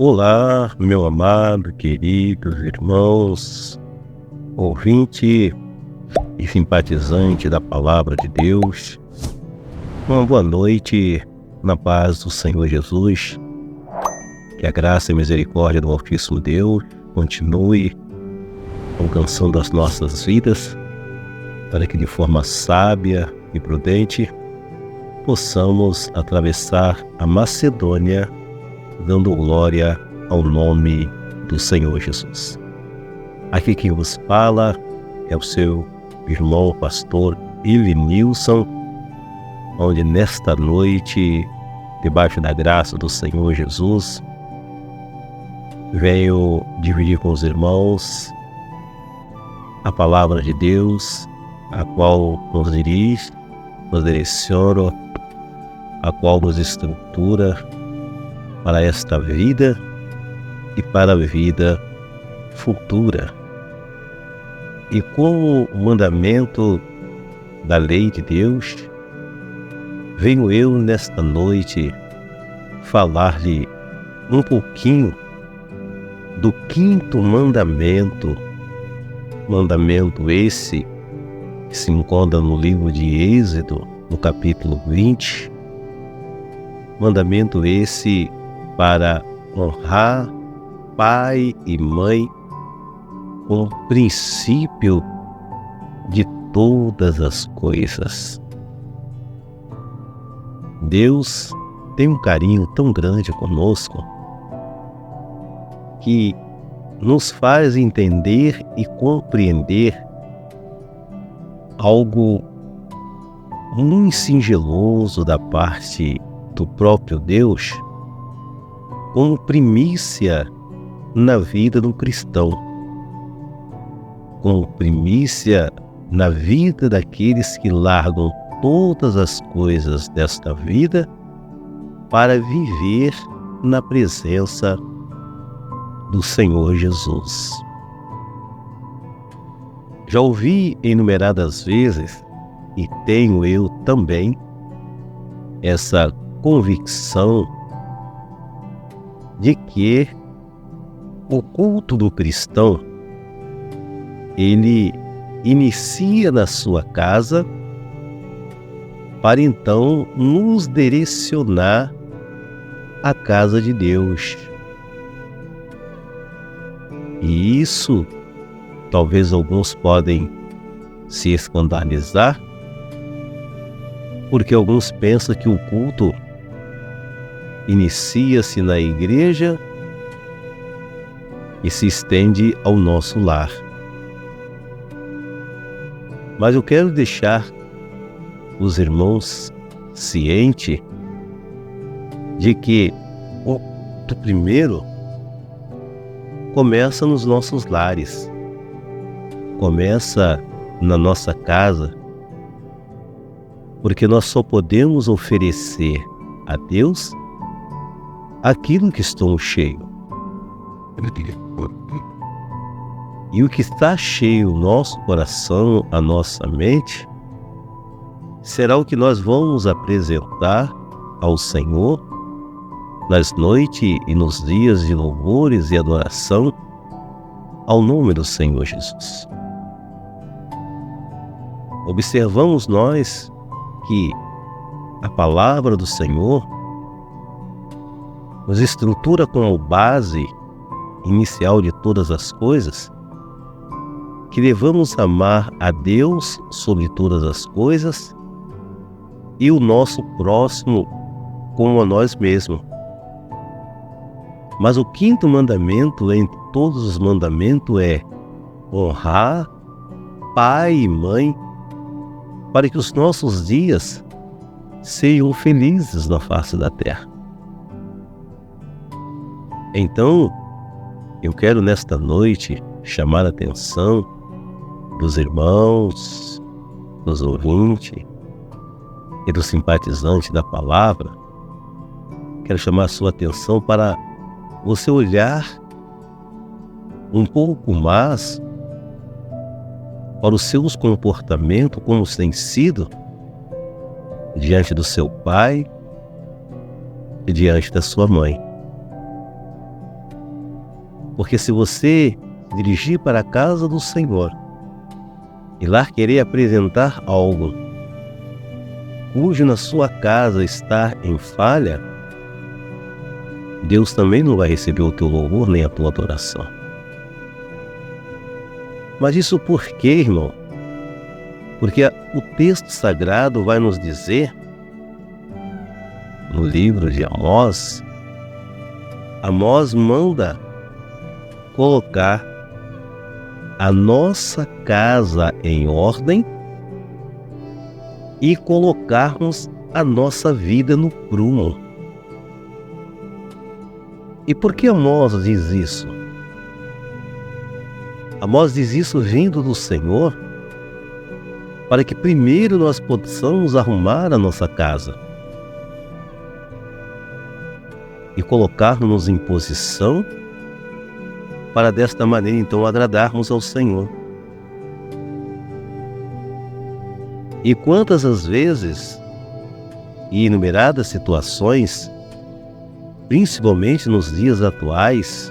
Olá, meu amado, queridos irmãos, ouvinte e simpatizante da Palavra de Deus. Uma boa noite na paz do Senhor Jesus. Que a graça e a misericórdia do Altíssimo Deus continue alcançando as nossas vidas, para que de forma sábia e prudente possamos atravessar a Macedônia, dando glória ao nome do Senhor Jesus. Aqui quem vos fala é o seu irmão pastor Ilinilson, onde nesta noite, debaixo da graça do Senhor Jesus, venho dividir com os irmãos a palavra de Deus, a qual nos dirige, nos direciona, a qual nos estrutura para esta vida e para a vida futura. E como mandamento da lei de Deus, venho eu nesta noite falar-lhe um pouquinho do quinto mandamento, mandamento esse que se encontra no livro de Êxodo, no capítulo 20, mandamento esse para honrar pai e mãe como princípio de todas as coisas. Deus tem um carinho tão grande conosco que nos faz entender e compreender algo muito singeloso da parte do próprio Deus, como primícia na vida do cristão, como primícia na vida daqueles que largam todas as coisas desta vida para viver na presença do Senhor Jesus. Já ouvi inumeradas vezes, e tenho eu também essa convicção de que o culto do cristão, ele inicia na sua casa para então nos direcionar à casa de Deus. E isso, talvez alguns podem se escandalizar, porque alguns pensam que o culto inicia-se na igreja e se estende ao nosso lar. Mas eu quero deixar os irmãos cientes de que o culto primeiro começa nos nossos lares, começa na nossa casa, porque nós só podemos oferecer a Deus aquilo que estamos cheios. E o que está cheio o nosso coração, a nossa mente, será o que nós vamos apresentar ao Senhor nas noites e nos dias de louvores e adoração ao nome do Senhor Jesus. Observamos nós que a palavra do Senhor nos estrutura como base inicial de todas as coisas, que devemos amar a Deus sobre todas as coisas e o nosso próximo como a nós mesmos. Mas o quinto mandamento entre todos os mandamentos é honrar pai e mãe, para que os nossos dias sejam felizes na face da terra. Então, eu quero nesta noite chamar a atenção dos irmãos, dos ouvintes e dos simpatizantes da palavra. Quero chamar a sua atenção para você olhar um pouco mais para os seus comportamentos, como tem sido diante do seu pai e diante da sua mãe. Porque se você dirigir para a casa do Senhor e lá querer apresentar algo cujo na sua casa está em falha, Deus também não vai receber o teu louvor nem a tua adoração. Mas isso por quê, irmão? Porque o texto sagrado vai nos dizer, no livro de Amós, Amós manda colocar a nossa casa em ordem e colocarmos a nossa vida no prumo. E por que Amós diz isso? Amós diz isso vindo do Senhor, para que primeiro nós possamos arrumar a nossa casa e colocarmos-nos em posição para desta maneira então agradarmos ao Senhor. E quantas as vezes e inumeradas situações, principalmente nos dias atuais,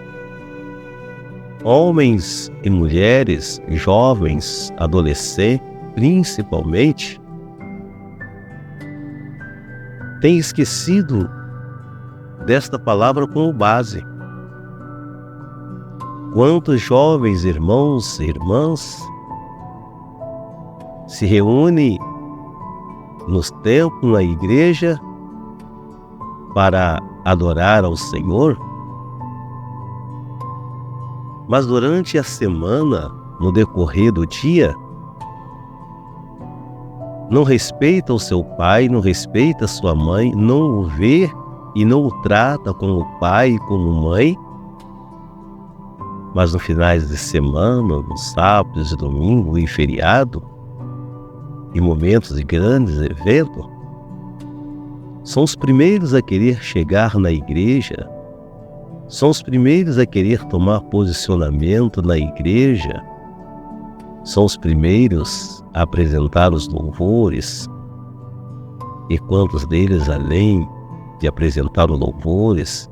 homens e mulheres, jovens, adolescentes, principalmente, têm esquecido desta palavra como base. Quantos jovens irmãos e irmãs se reúnem nos templos, na igreja, para adorar ao Senhor, mas durante a semana, no decorrer do dia, não respeita o seu pai, não respeita a sua mãe, não o vê e não o trata como pai e como mãe, mas nos finais de semana, nos sábados e domingos e feriado, e momentos de grandes eventos, são os primeiros a querer chegar na igreja, são os primeiros a querer tomar posicionamento na igreja, são os primeiros a apresentar os louvores, e quantos deles, além de apresentar os louvores,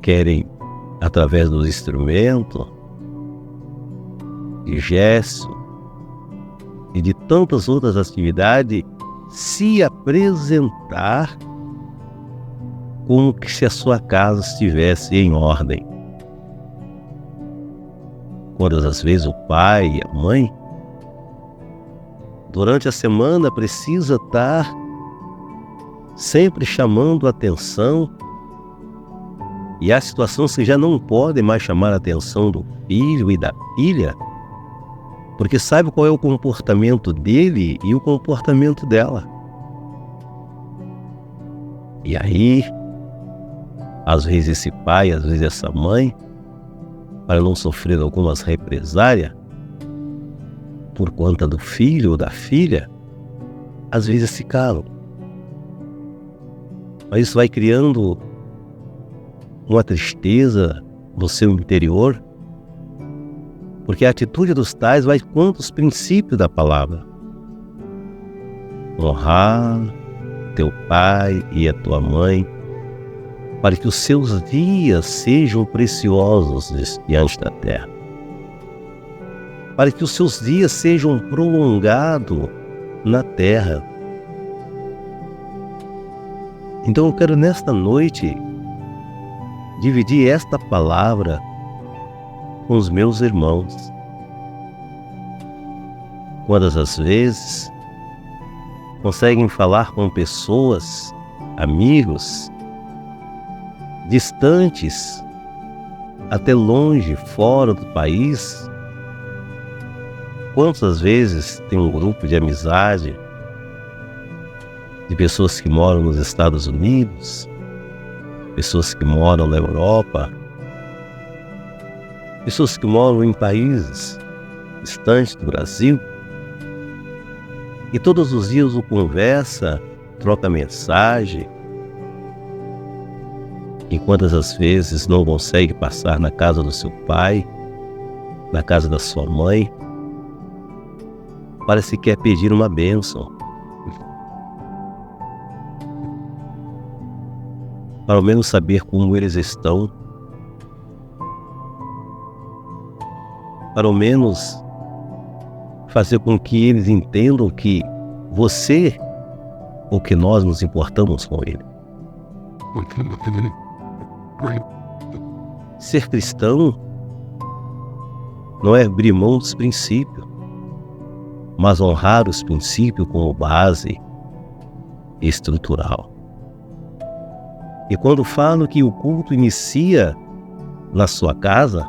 querem, através dos instrumentos, de gesto e de tantas outras atividades, se apresentar como que se a sua casa estivesse em ordem. Quantas as vezes o pai e a mãe, durante a semana, precisa estar sempre chamando a atenção, e há situações que já não podem mais chamar a atenção do filho e da filha, porque sabe qual é o comportamento dele e o comportamento dela. E aí, às vezes esse pai, às vezes essa mãe, para não sofrer algumas represálias por conta do filho ou da filha, às vezes se calam. Mas isso vai criando uma tristeza no seu interior, porque a atitude dos tais vai contra os princípios da palavra. Honrar teu pai e a tua mãe, para que os seus dias sejam preciosos diante da terra, para que os seus dias sejam prolongados na terra. Então eu quero nesta noite dividir esta palavra com os meus irmãos. Quantas as vezes conseguem falar com pessoas, amigos, distantes, até longe, fora do país? Quantas vezes tem um grupo de amizade de pessoas que moram nos Estados Unidos, pessoas que moram na Europa, pessoas que moram em países distantes do Brasil, e todos os dias o conversa, troca mensagem, e quantas as vezes não consegue passar na casa do seu pai, na casa da sua mãe, para se quer pedir uma bênção, para ao menos saber como eles estão, para ao menos fazer com que eles entendam que você ou que nós nos importamos com ele. Ser cristão não é abrir mão dos princípios, mas honrar os princípios como base estrutural. E quando falo que o culto inicia na sua casa,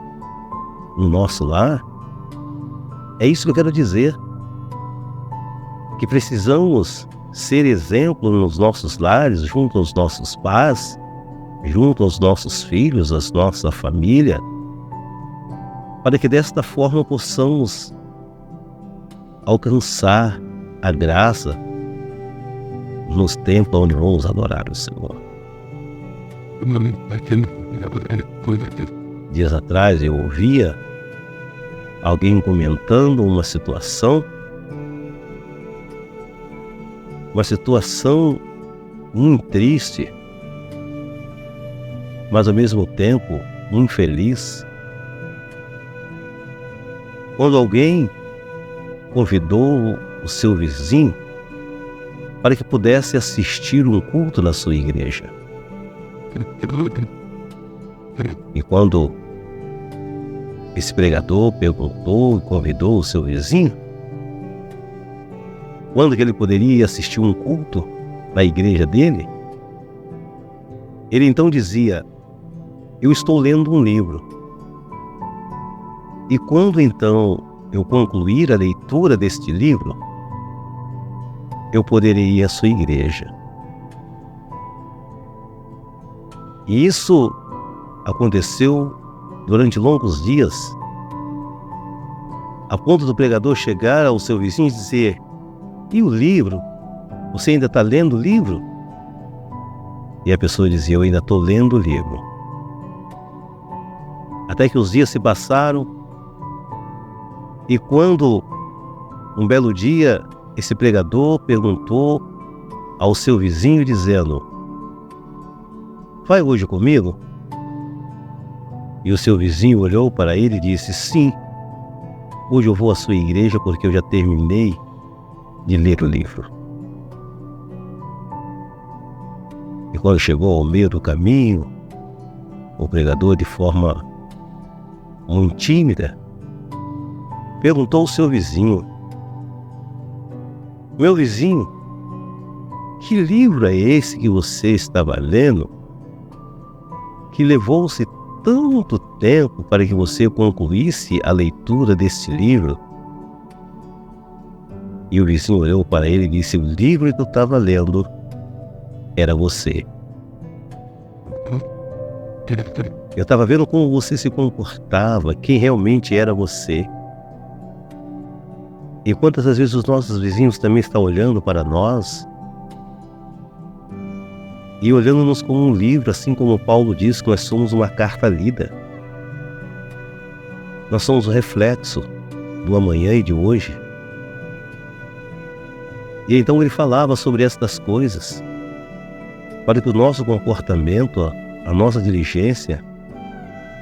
no nosso lar, é isso que eu quero dizer. Que precisamos ser exemplo nos nossos lares, junto aos nossos pais, junto aos nossos filhos, à nossa família, para que desta forma possamos alcançar a graça nos templos onde vamos adorar o Senhor. Dias atrás eu ouvia alguém comentando uma situação muito triste, mas ao mesmo tempo muito feliz. Quando alguém convidou o seu vizinho para que pudesse assistir um culto na sua igreja. E quando esse pregador perguntou e convidou o seu vizinho quando que ele poderia assistir um culto na igreja dele, ele então dizia: eu estou lendo um livro. E quando então eu concluir a leitura deste livro, eu poderei ir à sua igreja. E isso aconteceu durante longos dias, a ponto do pregador chegar ao seu vizinho e dizer: e o livro? Você ainda está lendo o livro? E a pessoa dizia: eu ainda estou lendo o livro. Até que os dias se passaram, e quando um belo dia esse pregador perguntou ao seu vizinho dizendo: vai hoje comigo? E o seu vizinho olhou para ele e disse: sim, hoje eu vou à sua igreja porque eu já terminei de ler o livro. E quando chegou ao meio do caminho, o pregador, de forma muito tímida, perguntou ao seu vizinho: meu vizinho, que livro é esse que você estava lendo, que levou-se tanto tempo para que você concluísse a leitura deste livro? E o vizinho olhou para ele e disse: o livro que eu estava lendo era você. Eu estava vendo como você se comportava, quem realmente era você. E quantas das vezes os nossos vizinhos também estão olhando para nós e olhando-nos como um livro, assim como Paulo diz que nós somos uma carta lida. Nós somos o reflexo do amanhã e de hoje. E então ele falava sobre estas coisas, para que o nosso comportamento, a nossa diligência,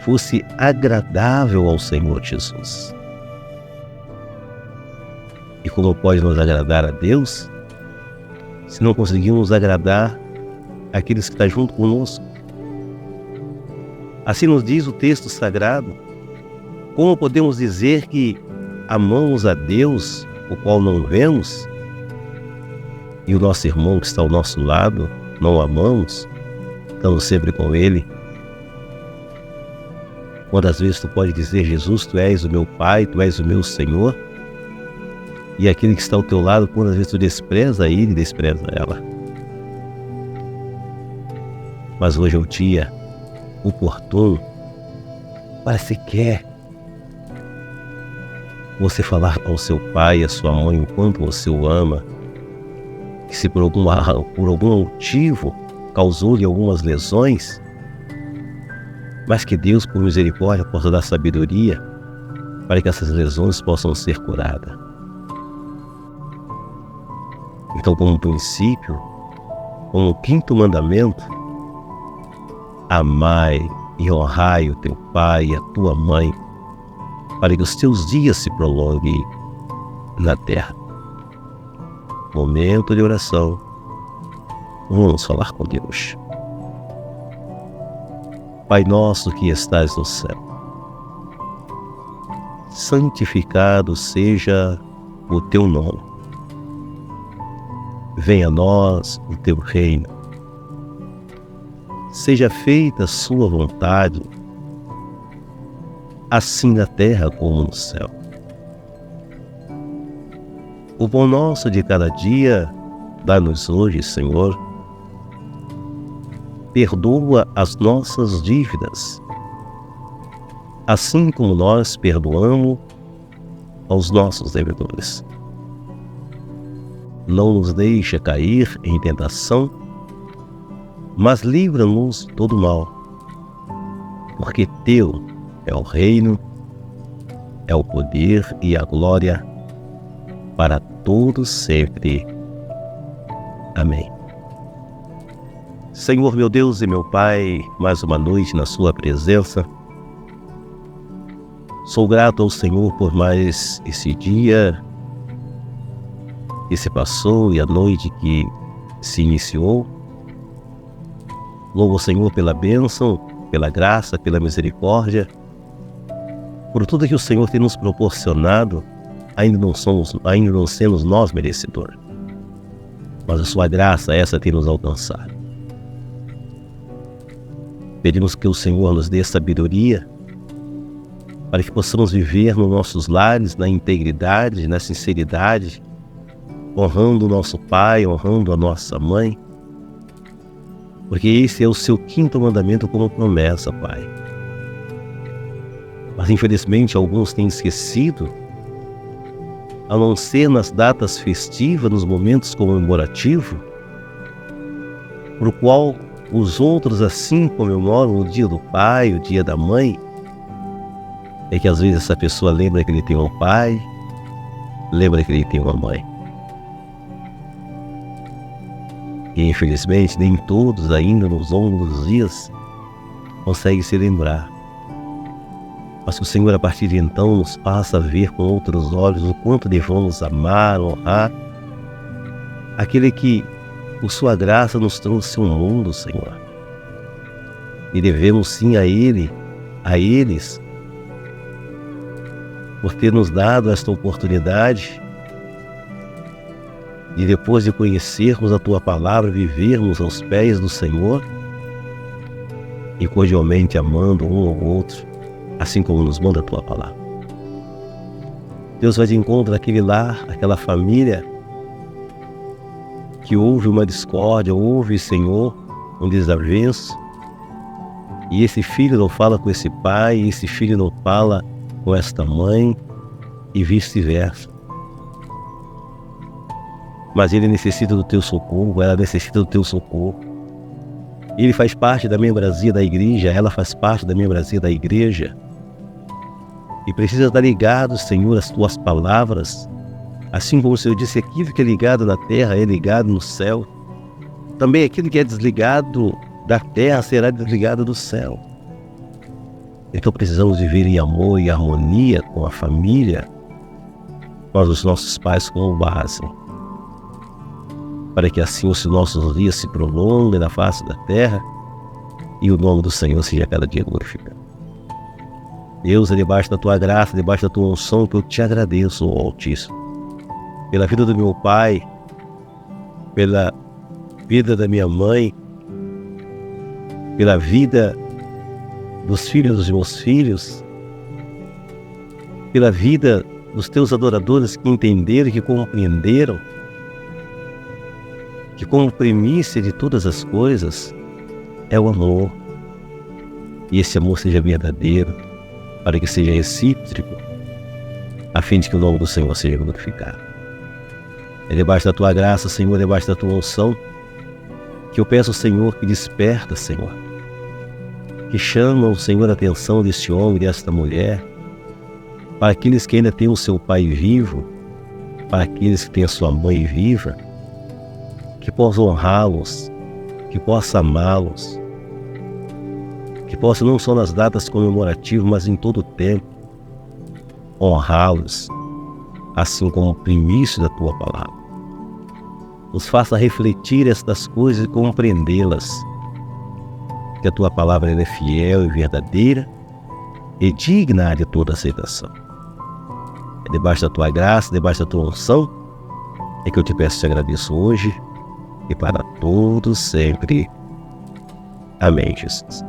fosse agradável ao Senhor Jesus. E como pode nos agradar a Deus, se não conseguimos agradar aqueles que estão junto conosco? Assim nos diz o texto sagrado. Como podemos dizer que amamos a Deus, o qual não vemos, e o nosso irmão que está ao nosso lado não amamos, estamos sempre com ele? Quantas vezes tu pode dizer: Jesus, tu és o meu Pai, tu és o meu Senhor, e aquele que está ao teu lado, quantas vezes tu despreza ele e despreza ela? Mas hoje é o dia oportuno para sequer você falar ao seu pai e à sua mãe o quanto você o ama, que se por algum motivo causou-lhe algumas lesões, mas que Deus, por misericórdia, possa dar sabedoria para que essas lesões possam ser curadas. Então, como princípio, como quinto mandamento, amai e honrai o teu pai e a tua mãe, para que os teus dias se prolonguem na terra. Momento de oração. Vamos falar com Deus. Pai nosso que estás no céu, santificado seja o teu nome. Venha a nós o teu reino. Seja feita a sua vontade, assim na terra como no céu. O pão nosso de cada dia, dá-nos hoje, Senhor. Perdoa as nossas dívidas, assim como nós perdoamos aos nossos devedores. Não nos deixa cair em tentação, mas livra-nos de todo mal, porque teu é o reino, é o poder e a glória para todos sempre. Amém. Senhor meu Deus e meu Pai, mais uma noite na sua presença. Sou grato ao Senhor por mais esse dia que se passou e a noite que se iniciou. Louvo ao Senhor pela bênção, pela graça, pela misericórdia, por tudo que o Senhor tem nos proporcionado. Ainda não somos nós merecedores, mas a sua graça essa tem nos alcançado. Pedimos que o Senhor nos dê sabedoria para que possamos viver nos nossos lares na integridade, na sinceridade, honrando o nosso pai, honrando a nossa mãe, porque esse é o seu 5º mandamento como promessa, Pai. Mas infelizmente alguns têm esquecido, a não ser nas datas festivas, nos momentos comemorativos, por qual os outros assim comemoram o dia do pai, o dia da mãe, é que às vezes essa pessoa lembra que ele tem um pai, lembra que ele tem uma mãe. E infelizmente nem todos ainda nos longos dias conseguem se lembrar. Mas que o Senhor a partir de então nos faça ver com outros olhos o quanto devemos amar, honrar aquele que por sua graça nos trouxe ao mundo, Senhor. E devemos sim a eles, por ter nos dado esta oportunidade de, depois de conhecermos a Tua Palavra, vivermos aos pés do Senhor e cordialmente amando um ao outro, assim como nos manda a Tua Palavra. Deus vai de encontro àquele lar, àquela família que houve uma discórdia, houve, Senhor, um desavenço, e esse filho não fala com esse pai, e esse filho não fala com esta mãe, e vice-versa. Mas ele necessita do Teu socorro, ela necessita do Teu socorro. Ele faz parte da membresia da igreja, ela faz parte da membresia da igreja, e precisa estar ligado, Senhor, às Tuas palavras. Assim como o Senhor disse, aquilo que é ligado na terra é ligado no céu. Também aquilo que é desligado da terra será desligado do céu. Então precisamos viver em amor e harmonia com a família, com os nossos pais como base, para que assim os nossos dias se prolonguem na face da terra e o nome do Senhor seja cada dia glorificado. Deus, é debaixo da Tua graça, debaixo da Tua unção, que eu te agradeço, ó Altíssimo, pela vida do meu pai, pela vida da minha mãe, pela vida dos filhos dos meus filhos, pela vida dos Teus adoradores que entenderam e que compreenderam que como primícia de todas as coisas é o amor, e esse amor seja verdadeiro, para que seja recíproco, a fim de que o nome do Senhor seja glorificado. É debaixo da Tua graça, Senhor, debaixo da Tua unção, que eu peço ao Senhor que desperta, Senhor, que chama o Senhor a atenção deste homem e desta mulher, para aqueles que ainda têm o seu pai vivo, para aqueles que têm a sua mãe viva, que possam honrá-los, que possam amá-los, que possam não só nas datas comemorativas, mas em todo o tempo, honrá-los, assim como o primício da tua palavra. Nos faça refletir estas coisas e compreendê-las, que a tua palavra é fiel e verdadeira e digna de toda aceitação. É debaixo da tua graça, debaixo da tua unção, é que eu te peço e te agradeço hoje e para todos sempre. Amém, Jesus.